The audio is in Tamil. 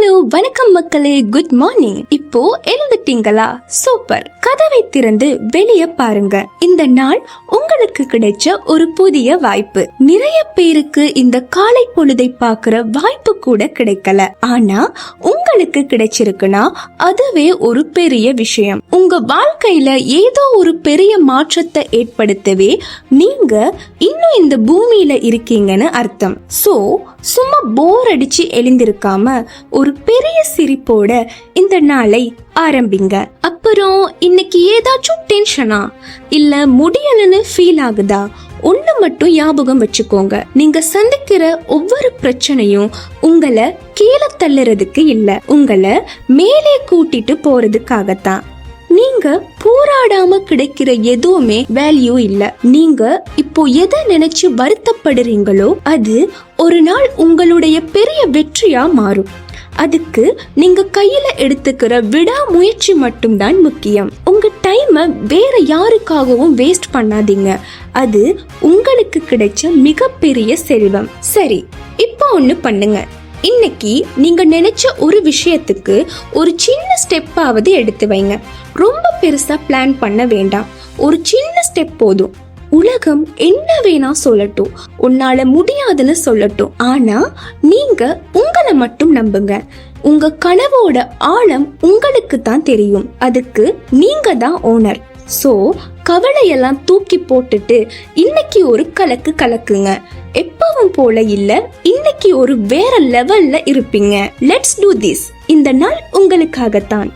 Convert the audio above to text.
ஹலோ வணக்கம் மக்களே, குட் மார்னிங். இப்போ எழுந்துட்டீங்களா? சூப்பர். கதவை திறந்து வெளியே பாருங்க. இந்த நாள் உங்களுக்கு கிடைச்ச ஒரு புதிய வாய்ப்பு. நிறைய பேருக்கு இந்த காலை பொழுதை பாக்குற வாய்ப்பு கூட கிடைக்கல. ஆனா உங்களுக்கு கிடைச்சிருக்குன்னா அதுவே ஒரு பெரிய விஷயம். உங்க வாழ்க்கையில ஏதோ ஒரு பெரிய மாற்றத்தை ஏற்படுத்தவே நீங்க இன்னும் இந்த பூமியில இருக்கீங்கன்னு அர்த்தம். சோ சும்மா போர் அடிச்சு எழுந்திருக்காம ஒரு பெரிய சிரிப்போட இந்த நாளை ஆரம்பிங்க. அப்புறம் இன்னைக்கு ஏதாச்சும் டென்ஷனா இல்ல முடியலன்னு ஃபீல் ஆகுதா? ஒண்ணு மட்டும் ஞாபகம் வச்சுக்கோங்க, நீங்க சந்திக்கிற ஒவ்வொரு பிரச்சனையும் உங்களை கீழே தள்ளுறதுக்கு இல்ல, உங்களை மேலே கூட்டிட்டு போறதுக்காகத்தான். நீங்க போராடாம கிடைக்கிற எதுவுமே வேல்யூ இல்ல. நீங்க இப்போ எதை நினைச்சு வருத்தப்படுறீங்களோ அது ஒரு நாள் உங்களுடைய பெரிய வெற்றியா மாறும். அதுக்கு நீங்க கையில எடுத்துக்கிற விடாமுயற்சி மட்டும்தான் முக்கியம். உங்க டைமை வேற யாருக்காகவும் வேஸ்ட் பண்ணாதீங்க. அது உங்களுக்கு கிடைச்ச மிகப்பெரிய செல்வம். சரி, இப்போ ஒண்ணு பண்ணுங்க. இன்னைக்கு நீங்க நினைச்ச ஒரு விஷயத்துக்கு ஒரு சின்ன ஸ்டெப்பாவது எடுத்து வைங்க. ரொம்ப பெருசா பிளான் பண்ண வேண்டாம், ஒரு சின்ன ஸ்டெப் போதும். உலகம் என்ன வேணா சொல்லட்டும், உன்னால முடியாதுன்னு சொல்லட்டும், ஆனா நீங்க உங்களை மட்டும் நம்புங்க. உங்க கனவோட ஆழம் உங்களுக்கு தான் தெரியும், அதுக்கு நீங்க தான் ஓனர். சோ கவலையெல்லாம் தூக்கி போட்டுட்டு இன்னைக்கு ஒரு கலக்கு கலக்குங்க. எப்பவும் போல இல்ல, இன்னைக்கு ஒரு வேற லெவல்ல இருப்பீங்க. Let's do this. இந்த நாள் உங்களுக்காகத்தான்.